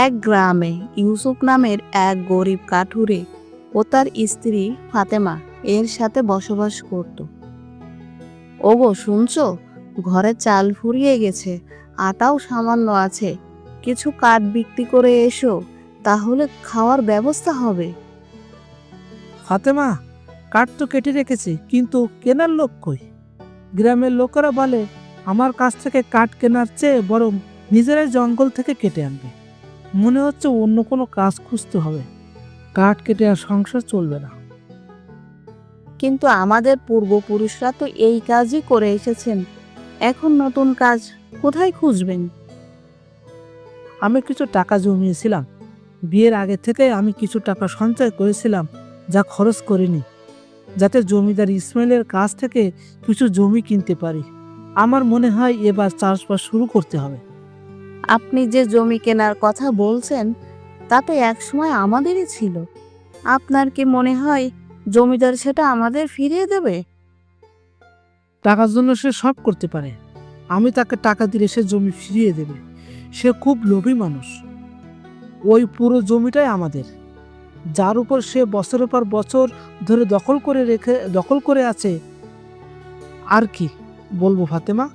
এক গ্রামে ইউসুফ নামের এক গরিব কাঠুরে ও তার স্ত্রী ফাতেমা এর সাথে বসবাস করত। ওগো শুনছো, ঘরে চাল ফুরিয়ে গেছে, আটাও সামান্য আছে, কিছু কাঠ বিক্রি করে এসো, তাহলে খাওয়ার ব্যবস্থা হবে। ফাতেমা, কাঠ তো কেটে রেখেছি, কিন্তু কেনার লোক কই? গ্রামের লোকেরা বলে আমার কাছ থেকে কাঠ কেনার চেয়ে বরং নিজেরাই জঙ্গল থেকে কেটে আনবে। মনে হচ্ছে অন্য কোনো কাজ খুঁজতে হবে, কাঠ কেটে আর সংসার চলবে না। কিন্তু আমাদের পূর্বপুরুষরা তো এই কাজই করে এসেছেন, এখন নতুন কাজ কোথায় খুঁজবেন? আমি কিছু টাকা জমিয়েছিলাম, বিয়ের আগে থেকে আমি কিছু টাকা সঞ্চয় করেছিলাম, যা খরচ করিনি, যাতে জমিদার ইসমাইলের কাছ থেকে কিছু জমি কিনতে পারি। আমার মনে হয় এবার চাষবাস শুরু করতে হবে। আপনি যে জমি কেনার কথা বলছেন তা তো একসময় আমাদেরই ছিল। আপনার কি মনে হয় জমিদার সেটা আমাদের ফিরিয়ে দেবে? টাকার জন্য সে সব করতে পারে। আমি তাকে টাকা দিলে সে জমি ফিরিয়ে দেবে। সে খুব লোভী মানুষ। ওই পুরো জমিটাই আমাদের, যার উপর সে বছরের পর বছর ধরে দখল করে আছে। আর কি বলবো ফাতেমা,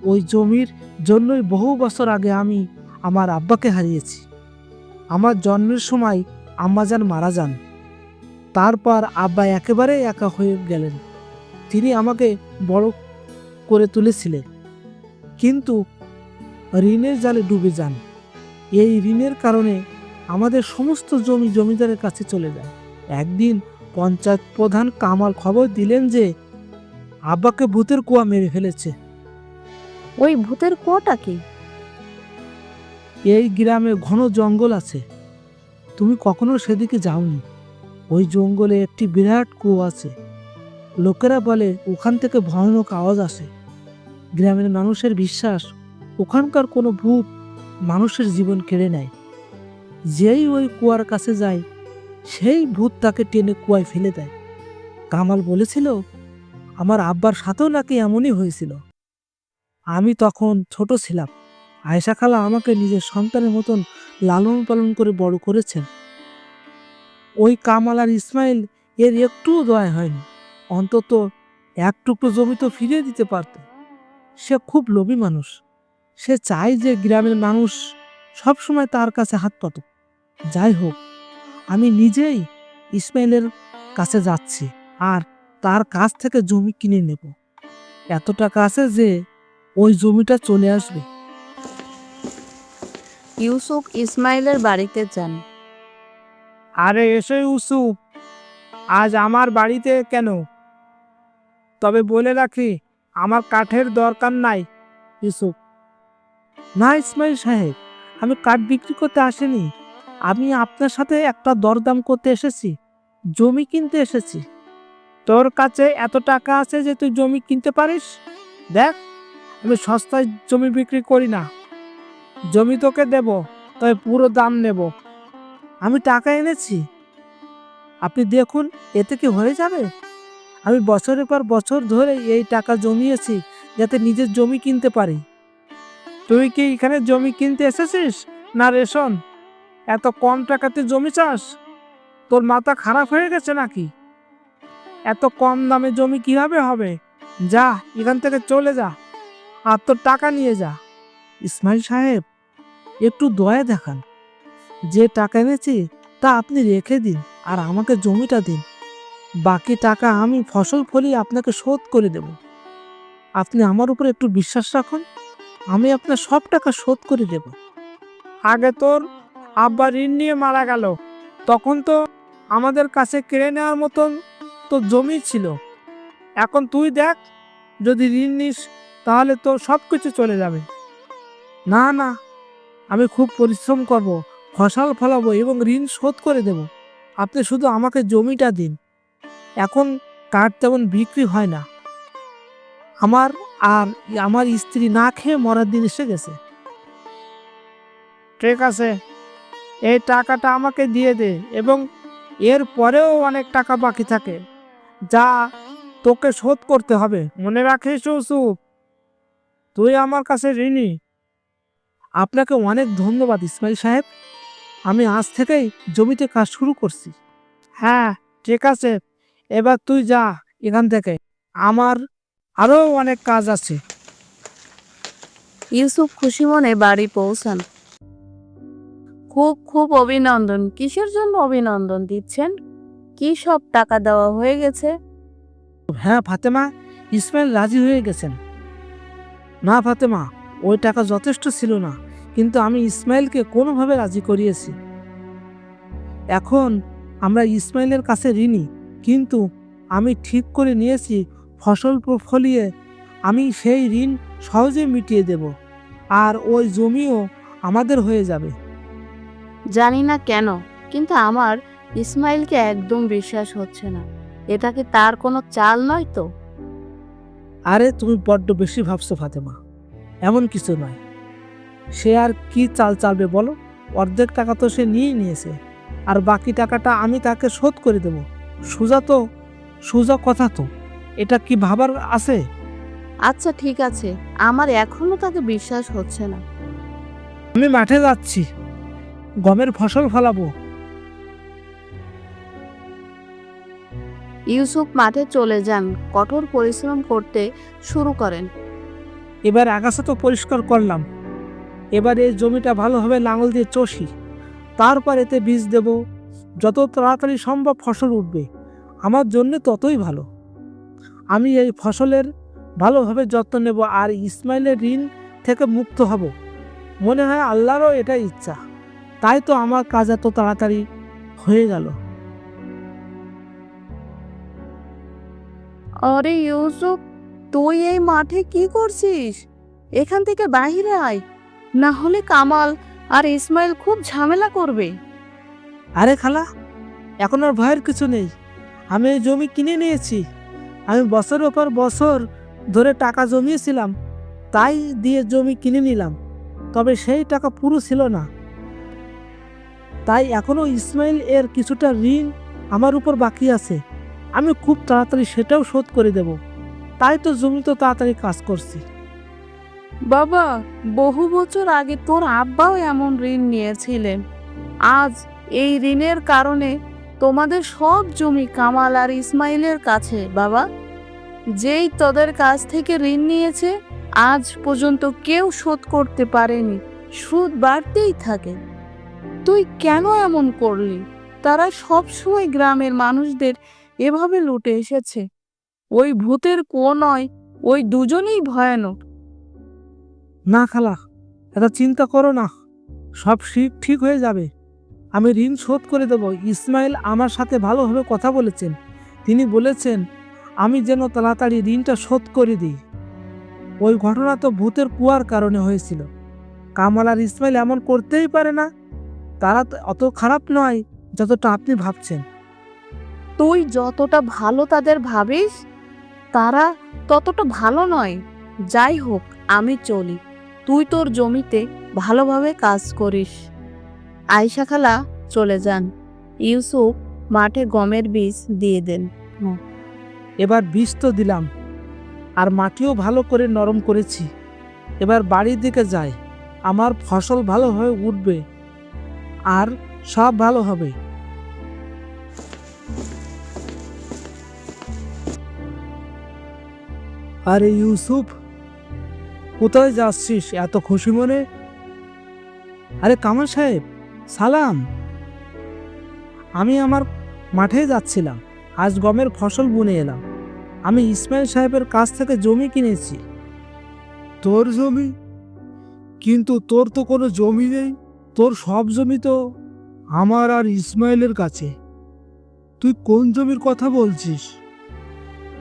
ওই জমির জন্যই বহু বছর আগে আমি আমার আব্বাকে হারিয়েছি। আমার জন্মের সময় আম্মাজান মারা যান, তারপর আব্বা একেবারে একা হয়ে গেলেন। তিনি আমাকে বড় করে তুলেছিলেন, কিন্তু ঋণের জালে ডুবে যান। এই ঋণের কারণে আমাদের সমস্ত জমি জমিদারের কাছে চলে যায়। একদিন পঞ্চায়েত প্রধান কামাল খবর দিলেন যে আব্বাকে ভূতের কুয়া মেরে ফেলেছে। ওই ভূতের কুয়োটা কি? এই গ্রামে ঘন জঙ্গল আছে, তুমি কখনো সেদিকে যাওনি। ওই জঙ্গলে একটি বিরাট কুয়ো আছে। লোকেরা বলে ওখান থেকে ভয়ানক আওয়াজ আসে। গ্রামের মানুষের বিশ্বাস ওখানকার কোনো ভূত মানুষের জীবন কেড়ে নেয়। যেই ওই কুয়ার কাছে যায়, সেই ভূত তাকে টেনে কুয়ায় ফেলে দেয়। কামাল বলেছিল আমার আব্বার সাথেও নাকি এমনই হয়েছিল। আমি তখন ছোট ছিলাম। আয়েশা খালা আমাকে নিজের সন্তানের মতন লালন পালন করে বড় করেছেন। ওই কামাল আর ইসমাইল এর একটুও দয়া হয়নি। অন্তত এক টুকরো জমি তো ফিরিয়ে দিতে পারত। সে খুব লোভী মানুষ। সে চায় যে গ্রামের মানুষ সবসময় তার কাছে হাত পাতুক। যাই হোক, আমি নিজেই ইসমাইলের কাছে যাচ্ছি আর তার কাছ থেকে জমি কিনে নেব। এত টাকা আছে যে ওই জমিটা চলে আসবে। ইউসুফ ইসমাইলের বাড়িতে যান। আরে এসো ইউসুফ, আজ আমার বাড়িতে কেন? তবে বলে রাখি, আমার কাঠের দরকার নাই। ইউসুফ: না ইসমাইল সাহেব, আমি কাঠ বিক্রি করতে আসিনি। আমি আপনার সাথে একটা দরদাম করতে এসেছি, জমি কিনতে এসেছি। তোর কাছে এত টাকা আছে যে তুই জমি কিনতে পারিস? দেখ, আমি সস্তায় জমি বিক্রি করি না। জমি তোকে দেব, তবে পুরো দাম নেব। আমি টাকা এনেছি, আপনি দেখুন, এতে কি হয়ে যাবে? আমি বছরের পর বছর ধরে এই টাকা জমিয়েছি যাতে নিজের জমি কিনতে পারি। তুই কি এখানে জমি কিনতে এসেছিস না রেশন? এত কম টাকাতে জমি চাস? তোর মাথা খারাপ হয়ে গেছে নাকি? এত কম দামে জমি কিভাবে হবে? যা, এখান থেকে চলে যা, আর তোর টাকা নিয়ে যা। ইসমাইল সাহেব, একটু দয়া দেখান। যে টাকা এনেছি তা আপনি রেখে দিন আর আমাকে জমিটা দিন। বাকি টাকা আমি ফসল ফলিয়ে আপনাকে শোধ করে দেব। আপনি আমার উপর একটু বিশ্বাস রাখুন, আমি আপনার সব টাকা শোধ করে দেব। আগে তোর আব্বা ঋণ নিয়ে মারা গেল, তখন তো আমাদের কাছে কেড়ে নেওয়ার মতন তো জমি ছিল। এখন তুই দেখ, যদি ঋণ নিস তাহলে তোর সব কিছু চলে যাবে। না না, আমি খুব পরিশ্রম করব, ফসল ফলাবো এবং ঋণ শোধ করে দেব। আপনি শুধু আমাকে জমিটা দিন। এখন কাঠ তেমন বিক্রি হয় না। আমার আর আমার স্ত্রী না খেয়ে মরার দিন এসে গেছে। ঠিক আছে, এই টাকাটা আমাকে দিয়ে দে, এবং এর পরেও অনেক টাকা বাকি থাকে যা তোকে শোধ করতে হবে। মনে রাখিস ইউসুফ, তুই আমার কাছে ঋণী। আপনাকে অনেক ধন্যবাদ ইসমাইল সাহেব। আমি আজ থেকেই জমিতে কাজ শুরু করছি। হ্যাঁ, ঠিক আছে, এবার তুই যা এখান থেকে, আমার আরো অনেক কাজ আছে। ইউসুফ খুশি মনে বাড়ি পৌঁছান। খুব খুব অভিনন্দন। কিসের জন্য অভিনন্দন দিচ্ছেন? কি সব টাকা দেওয়া হয়ে গেছে? হ্যাঁ ফাতেমা, ইসমাইল রাজি হয়ে গেছেন। না ফাতেমা, ওই টাকা যথেষ্ট ছিল না, কিন্তু আমি ইসমাইলকে কোনোভাবে রাজি করিয়েছি। এখন আমরা ইসমাইলের কাছে ঋণী, কিন্তু আমি ঠিক করে নিয়েছি ফসল ফলিয়ে আমি সেই ঋণ সহজে মিটিয়ে দেব, আর ওই জমিও আমাদের হয়ে যাবে। জানি না কেন, কিন্তু আমার ইসমাইলকে একদম বিশ্বাস হচ্ছে না। এটা কি তার কোনো চাল নয় তো? আরে তুমি বড্ড বেশি ভাবছো ফাতেমা, এমন কিছু নয়। সে আর কি চাল চালবে বলো? অর্ধেক টাকা তো সে নিয়েই নিয়েছে, আর বাকি টাকাটা আমি তাকে শোধ করে দেব। সোজা কথা তো, এটা কি ভাবার আছে? আচ্ছা ঠিক আছে, আমার এখনো তাকে বিশ্বাস হচ্ছে না। আমি মাঠে যাচ্ছি, গমের ফসল ফলাবো। ইউসুফ মাঠে চলে যান, কঠোর পরিশ্রম করতে শুরু করেন। এবার আগাছা তো পরিষ্কার করলাম, এবার এই জমিটা ভালোভাবে লাঙল দিয়ে চষি, তারপর এতে বীজ দেব। যত তাড়াতাড়ি সম্ভব ফসল উঠবে আমার জন্য ততই ভালো। আমি এই ফসলের ভালোভাবে যত্ন নেব আর ইসমাইলের ঋণ থেকে মুক্ত হব। মনে হয় আল্লাহরও এটাই ইচ্ছা, তাই তো আমার কাজ এত তাড়াতাড়ি হয়ে গেল। আরে ইউসুফ, তুই এই মাঠে কি করছিস? এখান থেকে বাইরে আয়, না হলে কামাল আর ইসমাইল খুব ঝামেলা করবে। আরে খালা, এখন আর ভয়ের কিছু নেই। আমি এই জমি কিনে নিয়েছি। আমি বছরের পর বছর ধরে টাকা জমিয়েছিলাম, তাই দিয়ে জমি কিনে নিলাম। তবে সেই টাকা পুরো ছিল না, তাই এখনো ইসমাইল এর কিছুটা ঋণ আমার উপর বাকি আছে। আমি খুব তাড়াতাড়ি সেটাও শোধ করে দেব, তাই তো জমি তো তাড়াতাড়ি কাজ করছি। বাবা, বহু বছর আগে তোর আব্বাও এমন ঋণ নিয়েছিলেন। আজ এই ঋণের কারণে তোমাদের সব জমি কামাল আর ইসমাইলের কাছে। বাবা, যেই তোদের কাছ থেকে ঋণ নিয়েছে আজ পর্যন্ত কেউ শোধ করতে পারেনি, সুদ বাড়তেই থাকে। তুই কেন এমন করলি? তারা সব সময় গ্রামের মানুষদের এভাবে লুটে এসেছে। ওই ভূতের কুয়ো নয়, ওই দুজনেই ভয়ানক। না খালা, এত চিন্তা করো না, সব ঠিক হয়ে যাবে। আমি ঋণ শোধ করে দেব। ইসমাইল আমার সাথে ভালোভাবে কথা বলেছেন, তিনি বলেছেন আমি যেন তাড়াতাড়ি ঋণটা শোধ করে দিই। ওই ঘটনা তো ভূতের কুয়ার কারণে হয়েছিল। কামাল আর ইসমাইল এমন করতেই পারে না। তারা তো অত খারাপ নয় যতটা আপনি ভাবছেন। তুই যতটা ভালো তাদের ভাবিস, তারা ততটা ভালো নয়। যাই হোক, আমি চলি, তুই তোর জমিতে ভালোভাবে কাজ করিস। আয়শা খালা চলে যান। ইউসুফ মাঠে গমের বীজ দিয়ে দেন। এবার বীজ তো দিলাম, আর মাটিও ভালো করে নরম করেছি। এবার বাড়ির দিকে যাই, আমার ফসল ভালোভাবে উঠবে আর সব ভালো হবে। আরে ইউসুফ, কোথায় যাচ্ছিস এত খুশি মনে? আরে কামাল সাহেব, সালাম। আমি আমার মাঠে যাচ্ছিলাম, আজ গমের ফসল বুনে এলাম। আমি ইসমাইল সাহেবের কাছ থেকে জমি কিনেছি। তোর জমি? কিন্তু তোর তো কোনো জমি নেই, তোর সব জমি তো আমার আর ইসমাইলের কাছে। তুই কোন জমির কথা বলছিস?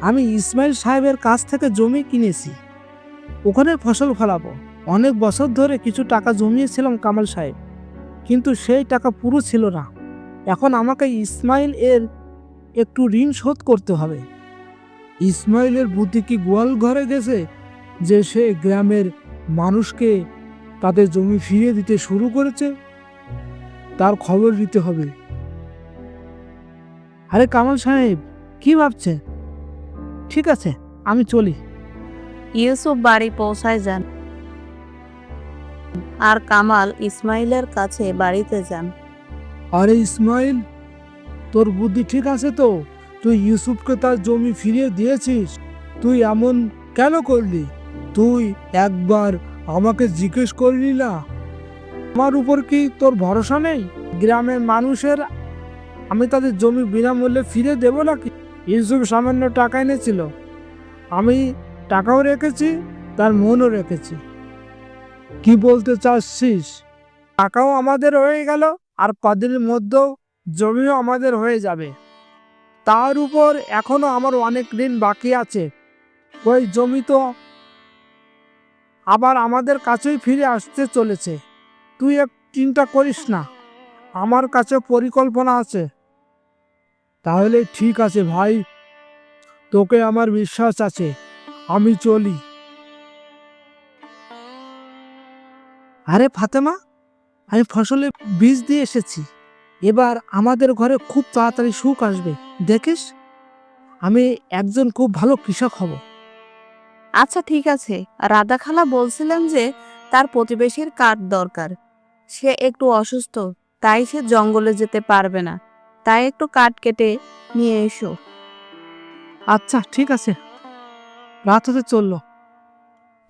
আমি ইসমাইল সাহেবের কাছ থেকে জমি কিনেছি, ওখানে ফসল ফলাবো। অনেক বছর ধরে কিছু টাকা জমিয়েছিলাম কামাল সাহেব, কিন্তু সেই টাকা পুরো ছিল না। এখন আমাকে ইসমাইল এর একটু ঋণ শোধ করতে হবে। ইসমাইলের বুদ্ধি কি গোয়াল ঘরে গেছে যে সে গ্রামের মানুষকে তাদের জমি ফিরিয়ে দিতে শুরু করেছে? তার খবর নিতে হবে। আরে কামাল সাহেব, কি ভাবছেন? ঠিক আছে, আমি চলি। ইউসুফ বাড়ি পৌঁছায় যান, আর কামাল ইসমাইলের কাছে বাড়িতে যান। আরে ইসমাইল, তোর বুদ্ধি ঠিক আছে তো? তুই ইউসুফকে তার জমি ফিরিয়ে দিয়েছিস। তুই এমন কেন করলি? তুই একবার আমাকে জিজ্ঞেস করলি না? আমার উপর কি তোর ভরসা নেই? গ্রামের মানুষের আমি তাদের জমি বিনামূল্যে ফিরে দেবো নাকি? ইউসুফ সামান্য টাকা এনেছিল, আমি টাকাও রেখেছি, তার মনও রেখেছি। কি বলতে চাচ্ছিস? টাকাও আমাদের হয়ে গেল, আর কদিনের মধ্যেও জমিও আমাদের হয়ে যাবে। তার উপর এখনো আমার অনেক ঋণ বাকি আছে। ওই জমি তো আবার আমাদের কাছেই ফিরে আসতে চলেছে। তুই এক চিন্তা করিস না, আমার কাছে পরিকল্পনা আছে। তাহলে ঠিক আছে ভাই, তোকে আমার বিশ্বাস আছে, আমি চলি। আরে ফাতেমা, আমি ফসলে বীজ দিয়ে এসেছি। এবার আমাদের ঘরে খুব তাড়াতাড়ি সুখ আসবে, দেখিস। আমি একজন খুব ভালো কৃষক হব। আচ্ছা ঠিক আছে। রাধা খালা বলছিলেন যে তার প্রতিবেশীর কাঠ দরকার। সে একটু অসুস্থ, তাই সে জঙ্গলে যেতে পারবে না। তাই একটু কাঠ কেটে নিয়ে এসো। আচ্ছা ঠিক আছে, রাত হতে চললো,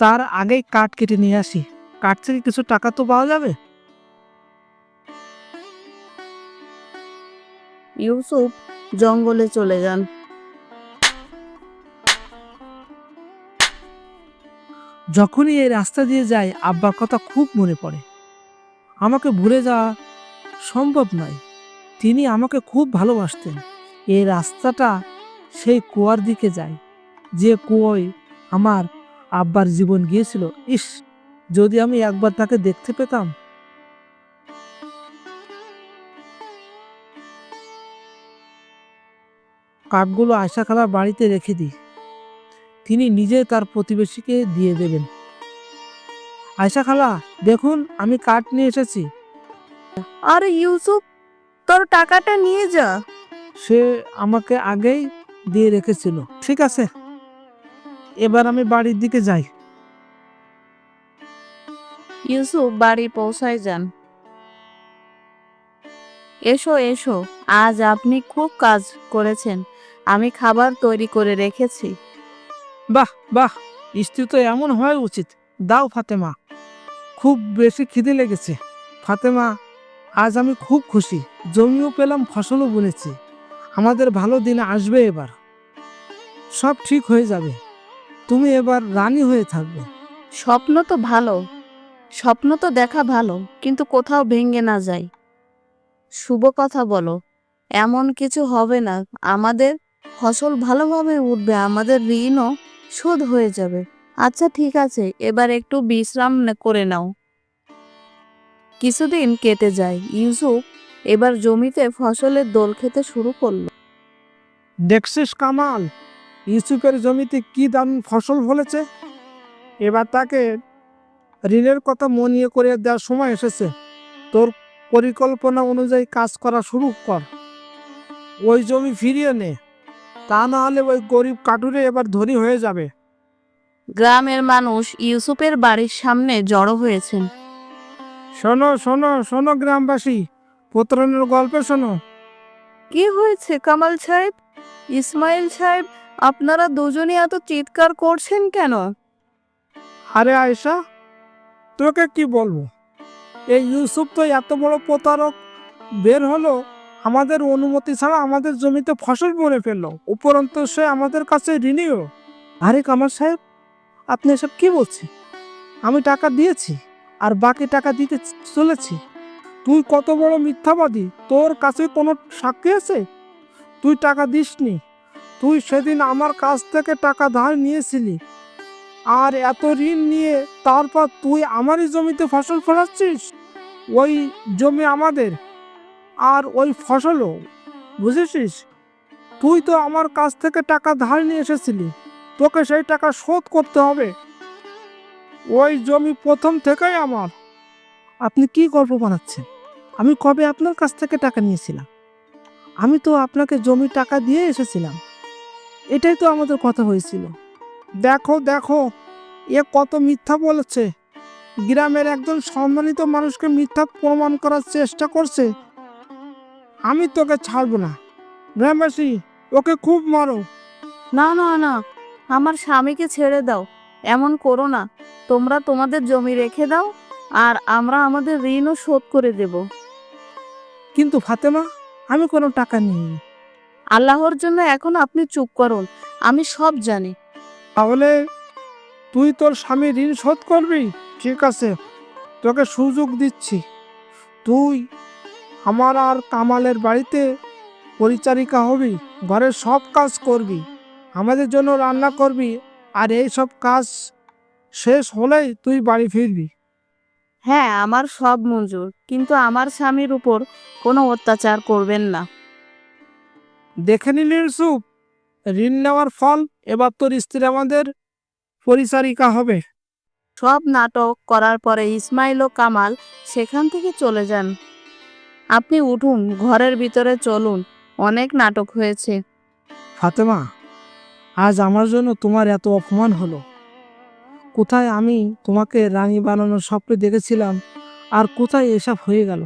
তার আগেই কাঠ কেটে নিয়ে আসি। কাঠ থেকে কিছু টাকা তো পাওয়া যাবে। ইউসুফ জঙ্গলে চলে যান। যখনই এই রাস্তা দিয়ে যাই, আব্বার কথা খুব মনে পড়ে। আমাকে ভুলে যাওয়া সম্ভব নয়, তিনি আমাকে খুব ভালোবাসতেন। এই রাস্তাটা সেই কুয়ার দিকে যায়, যে কুয়োয় আমার আব্বার জীবন গিয়েছিল। ইস, যদি আমি একবার তাকে দেখতে পেতাম। কাঠগুলো আয়শা খালার বাড়িতে রেখে দিই, তিনি নিজে তার প্রতিবেশীকে দিয়ে দেবেন। আয়শা খালা, দেখুন আমি কাঠ নিয়ে এসেছি। আরে ইউসুফ, তোর টাকাটা নিয়ে যা। সে আমাকে আগেই দিয়ে রেখেছিল। ঠিক আছে, এবার আমি বাড়ির দিকে যাই। ইউসুফ বাড়ি পৌঁছায় যান। এসো এসো, আজ আপনি খুব কাজ করেছেন। আমি খাবার তৈরি করে রেখেছি। বাহ বাহ, স্ত্রী তো এমন হওয়া উচিত। দাও ফাতেমা, খুব বেশি খিদে লেগেছে। ফাতেমা, আজ আমি খুব খুশি। জমিও পেলাম, ফসলও বুনেছি। আমাদের ভালো দিন আসবে, এবার সব ঠিক হয়ে যাবে। তুমি এবার রানী হয়ে থাকবে। স্বপ্ন তো ভালো, স্বপ্ন তো দেখা ভালো, কিন্তু কোথাও ভেঙে না যায়। শুভ কথা বলো, এমন কিছু হবে না। আমাদের ফসল ভালোভাবে উঠবে, আমাদের ঋণও শোধ হয়ে যাবে। আচ্ছা ঠিক আছে, এবার একটু বিশ্রাম করে নাও। কিছুদিন কেটে যায়। ইউসুফ এবার জমিতে ফসলের দোল খেতে শুরু করলো। দেখছিস কামাল, ইউসুফের জমিতে কি দারুণ ফসল ফলেছে। এবার তাকে ঋণের কথা মনে করে দেওয়ার সময় এসেছে। তোর পরিকল্পনা অনুযায়ী কাজ করা শুরু কর, ওই জমি ফিরিয়ে নে। তা না হলে ওই গরিব কাঠুরে এবার ধনী হয়ে যাবে। গ্রামের মানুষ ইউসুফের বাড়ির সামনে জড়ো হয়েছেন। শোনো শোনো শোনো গ্রামবাসী, প্রতারণের গল্প শোনো। কি হয়েছে কামাল সাহেব, ইসমাইল সাহেব, আপনারা দুজনে এত চিৎকার করছেন কেন? আরে আয়েশা, তোকে কি বলবো, এই ইউসুফ তো এত বড় প্রতারক বের হলো। আমাদের অনুমতি ছাড়া আমাদের জমিতে ফসল বুনে ফেললো, উপরন্তু সে আমাদের কাছে ঋণীও। আরে কামাল সাহেব, আপনি এসব কি বলছেন? আমি টাকা দিয়েছি, আর বাকি টাকা দিতে চলেছি। তুই কত বড় মিথ্যাবাদী! তোর কাছে কোনো সাক্ষী আছে? তুই টাকা দিসনি। তুই সেদিন আমার কাছ থেকে টাকা ধার নিয়েছিলি, আর এত ঋণ নিয়ে তারপর তুই আমারই জমিতে ফসল ফলাচ্ছিস। ওই জমি আমাদের, আর ওই ফসলও, বুঝেছিস? তুই তো আমার কাছ থেকে টাকা ধার নিয়ে এসেছিলি, তোকে সেই টাকা শোধ করতে হবে। ওই জমি প্রথম থেকেই আমার। আপনি কি গল্প বানাচ্ছেন? আমি কবে আপনার কাছ থেকে টাকা নিয়েছিলাম? আমি তো আপনাকে জমি টাকা দিয়ে এসেছিলাম, এটাই তো আমাদের কথা হয়েছিল। দেখো দেখো, এ কত মিথ্যা বলেছে। গ্রামের একজন সম্মানিত মানুষকে মিথ্যা প্রমাণ করার চেষ্টা করছে। আমি তোকে ছাড়বো না। গ্রামবাসী, ওকে খুব মারো। না না না, আমার স্বামীকে ছেড়ে দাও, এমন করো না। তোমরা তোমাদের জমি রেখে দাও, আর আমরা আমাদের ঋণও শোধ করে দেব। কিন্তু ফাতেমা, আমি কোনো টাকা নিইনি। আল্লাহর জন্য এখন আপনি চুপ করুন, আমি সব জানি। তাহলে তুই তোর স্বামীর ঋণ শোধ করবি? ঠিক আছে, তোকে সুযোগ দিচ্ছি। তুই আমার আর কামালের বাড়িতে পরিচারিকা হবি, ঘরের সব কাজ করবি, আমাদের জন্য রান্না করবি, আর এই সব কাজ শেষ হলেই তুই বাড়ি ফিরবি। হ্যাঁ, আমার সব মঞ্জুর, কিন্তু আমার স্বামীর উপর কোনো অত্যাচার করবেন না। দেখে নিলি ইউসুফ, ঋণ নেওয়ার ফল। এবার তোর স্ত্রী আমাদের পরিচারিকা হবে। সব নাটক করার পরে ইসমাইল ও কামাল সেখান থেকে চলে যান। আপনি উঠুন, ঘরের ভিতরে চলুন, অনেক নাটক হয়েছে। ফাতেমা, আজ আমার জন্য তোমার এত অপমান হলো। কোথায় আমি তোমাকে রানী বানানোর স্বপ্ন দেখেছিলাম, আর কোথায় এসব হয়ে গেল?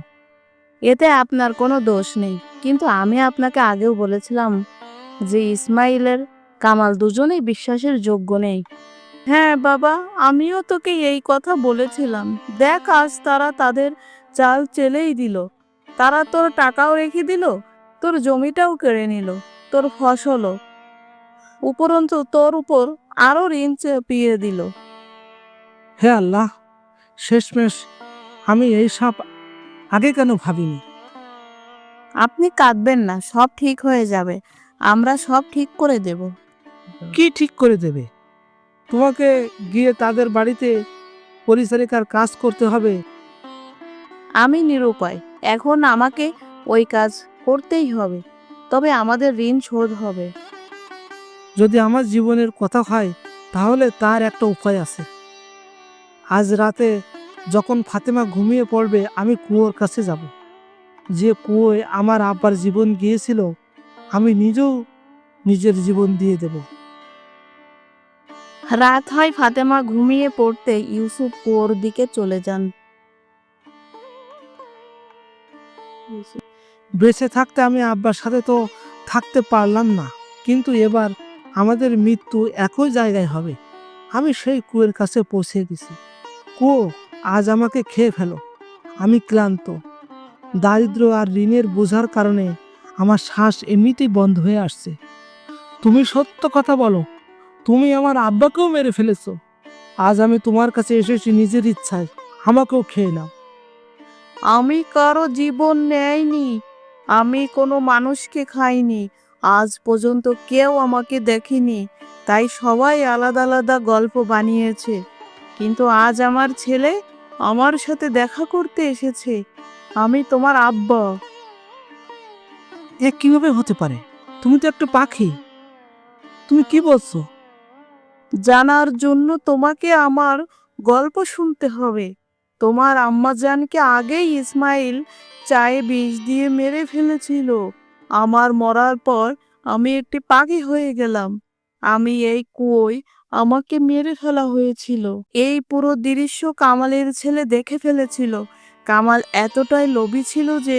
এতে আপনার কোনো দোষ নেই, কিন্তু আমি আপনাকে আগেও বলেছিলাম যে ইসমাইলের কামাল দুজনেই বিশ্বাসের যোগ্য নেই। হ্যাঁ বাবা, আমিও তোকে এই কথা বলেছিলাম। দেখ, আজ তারা তাদের চাল চেলেই দিল। তারা তোর টাকাও রেখে দিল, তোর জমিটাও কেড়ে নিল, তোর ফসলও, উপরন্তু তোর উপর আরো ঋণ চেপিয়ে দিল। হে আল্লাহ, শেষমেশ আমি এই সব আগে কেন ভাবিনি? আপনি কাঁদবেন না, সব ঠিক হয়ে যাবে, আমরা সব ঠিক করে দেব। কি ঠিক করে দেবে? তোমাকে গিয়ে তাদের বাড়িতে পরিচারিকার কাজ করতে হবে। আমি নিরুপায়, এখন আমাকে ওই কাজ করতেই হবে, তবে আমাদের ঋণ শোধ হবে। যদি আমার জীবনের কথা হয়, তাহলে তার একটা উপায় আছে। আজ রাতে যখন ফাতেমা ঘুমিয়ে পড়বে, আমি কুয়োর কাছে যাব। যে কুয়োয় আমার আব্বার জীবন গিয়েছিল, আমি নিজেও নিজের জীবন দিয়ে দেব। রাত হয়, ফাতেমা ঘুমিয়ে পড়তে ইউসুফ কুয়োর দিকে চলে যান। বেঁচে থাকতে আমি আব্বার সাথে তো থাকতে পারলাম না, কিন্তু এবার আমাদের মৃত্যু একই জায়গায় হবে। আমি সেই কুয়োর কাছে পৌঁছে গেছি। কুয়ো, আজ আমাকে খেয়ে ফেলো। আমি ক্লান্ত। দারিদ্র্য আর ঋণের বোঝার কারণে আমার শ্বাস এমনিতেই বন্ধ হয়ে আসছে। তুমি সত্য কথা বলো, তুমি আমার আব্বাকেও মেরে ফেলেছো। আজ আমি তোমার কাছে এসেছি নিজের ইচ্ছায়, আমাকেও খেয়ে নাও। আমি কারো জীবন নেয়নি, আমি কোনো মানুষকে খাইনি, আজ পর্যন্ত কেউ আমাকে দেখেনি, তাই সবাই আলাদা আলাদা গল্প বানিয়েছে। কিন্তু আজ আমার ছেলে আমার সাথে দেখা করতে এসেছে। আমি তোমার আব্বা। এ কিভাবে হতে পারে? তুমি তো একটা পাখি। তুমি কি বলছো? জানার জন্য তোমাকে আমার গল্প শুনতে হবে। তোমার আম্মাজানকে আগেই ইসমাইল চায়ে বিষ দিয়ে মেরে ফেলেছিল। আমার মরার পর আমি একটি পাখি হয়ে গেলাম। আমি এই কুয়োয় আমাকে মেরে ফেলা হয়েছিল। এই পুরো দৃশ্য কামালের ছেলে দেখে ফেলেছিল। কামাল এতটাই লোভী ছিল যে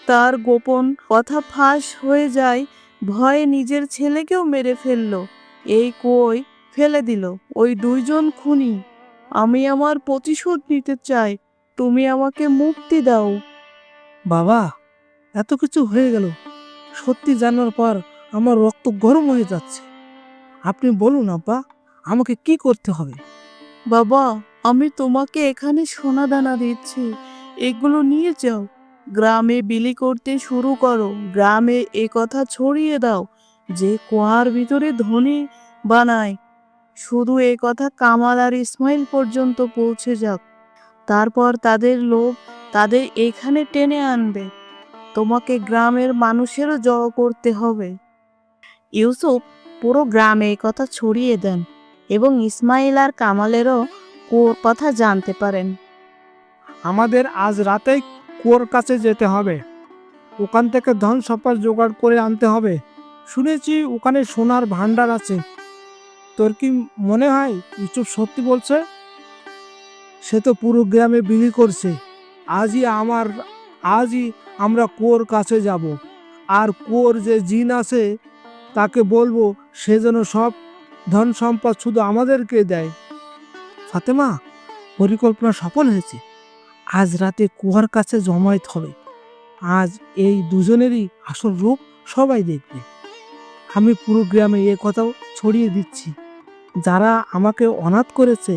তার গোপন কথা ফাঁস হয়ে যায়, ভয়ে নিজের ছেলেকেও মেরে ফেললো। এই কুয়োয় ফেলে দিল ওই দুইজন খুনি। আমি আমার প্রতিশোধ নিতে চাই, তুমি আমাকে মুক্তি দাও। বাবা, এত কিছু হয়ে গেল। সত্যি জানার পর আমার রক্ত গরম হয়ে যাচ্ছে। আপনি বলুন আব্বা, আমাকে কি করতে হবে? বাবা, আমি তোমাকে এখানে সোনা দানা দিচ্ছি, এগুলো নিয়ে যাও, গ্রামে বিলি করতে শুরু করো। গ্রামে এ কথা ছড়িয়ে দাও যে কুয়ার ভিতরে ধনী বানায়। শুধু এ কথা কামাল আর ইসমাইল পর্যন্ত পৌঁছে যাক, তারপর তাদের লোক তাদের এখানে টেনে আনবে। তোমাকে গ্রামের মানুষেরও জড়ো করতে হবে। ইউসুফ পুরো গ্রামে এই কথা ছড়িয়ে দেন এবং ইসমাইল আর কামালেরও কুয়োর কথা জানতে পারেন। আমাদের আজ রাতেই কুয়োর কাছে যেতে হবে। ওখান থেকে ধন সম্পদ জোগাড় করে আনতে হবে। শুনেছি ওখানে সোনার ভান্ডার আছে। তোর কি মনে হয় ইউসুফ সত্যি বলছে? সে তো পুরো গ্রামে বিলি করছে। আজই আমরা কুয়োর কাছে যাব। আর কুয়োর যে জিন আছে তাকে বলবো সে যেন সব ধন সম্পদ শুধু আমাদেরকে দেয়। ফাতেমা, পরিকল্পনা সফল হয়েছে। আজ রাতে কুয়ার কাছে জমায়েত হবে। আজ এই দুজনেরই আসল রূপ সবাই দেখবে। আমি পুরো গ্রামে এ কথাও ছড়িয়ে দিচ্ছি, যারা আমাকে অনাথ করেছে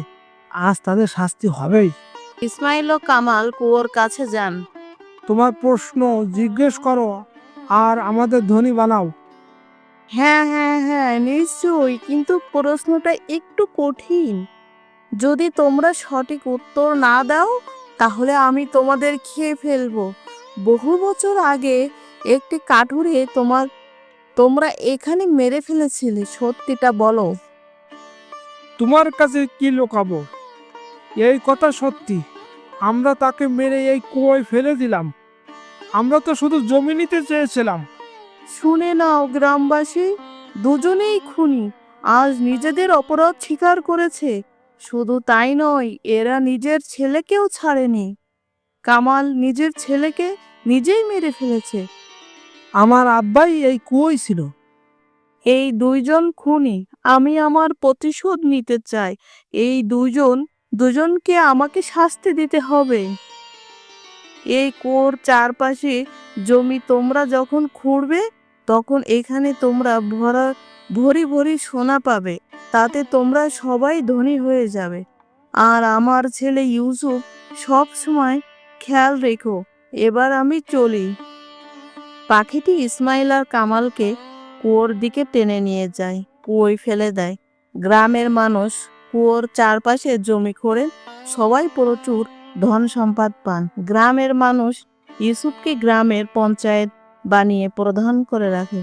আজ তাদের শাস্তি হবেই। ইসমাইল ও কামাল কুয়োর কাছে যান। তোমার প্রশ্ন জিজ্ঞেস করো আর আমাদের ধনী বানাও। হ্যাঁ হ্যাঁ হ্যাঁ, নিশ্চয়ই, কিন্তু প্রশ্নটা একটু কঠিন। যদি তোমরা সঠিক উত্তর না দাও তাহলে আমি তোমাদের খেয়ে ফেলবো। বহু বছর আগে একটি কাঠুরে তোমরা এখানে মেরে ফেলেছিলে, সত্যিটা বলো। তোমার কাছে কি লুকাবো? এই কথা সত্যি। আমরা তাকে মেরে এই কুয়োয় ফেলে দিলাম। আমরা তো শুধু জমি নিতে চেয়েছিলাম। শুনে নাও গ্রামবাসী, দুজনেই খুনি। আজ নিজেদের অপরাধ স্বীকার করেছে। শুধু তাই নয়, এরা নিজের ছেলেকেও ছাড়েনি। কামাল নিজের ছেলেকে নিজেই মেরে ফেলেছে। আমার আব্বাই এই কুয়োয় ছিল। এই দুইজন খুনি। আমি আমার প্রতিশোধ নিতে চাই। এই দুজনকে আমাকে শাস্তি দিতে হবে। এই কুয়োর চারপাশে জমি তোমরা যখন খুঁড়বে তখন এখানে তোমরা ভরি ভরি সোনা পাবে। তাতে তোমরা সবাই ধনী হয়ে যাবে। আর আমার ছেলে ইউসুফ সব সময় খেয়াল রেখো। এবার আমি চলি। পাখিটি ইসমাইল আর কামালকে কুয়োর দিকে টেনে নিয়ে যায়, কুয়োয় ফেলে দেয়। গ্রামের মানুষ কুয়োর চারপাশে জমি করে সবাই প্রচুর ধন সম্পদ পান। গ্রামের মানুষ ইউসুফকে গ্রামের পঞ্চায়েত বানিয়ে প্রধান করে রাখে।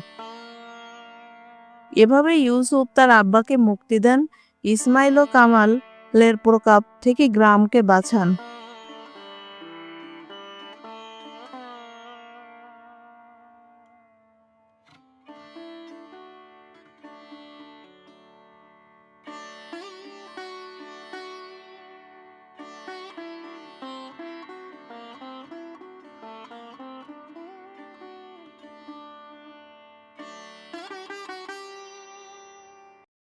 এভাবে ইউসুফ তার আব্বাকে মুক্তি দেন, ইসমাইল ও কামালের প্রকোপ থেকে গ্রামকে বাঁচান।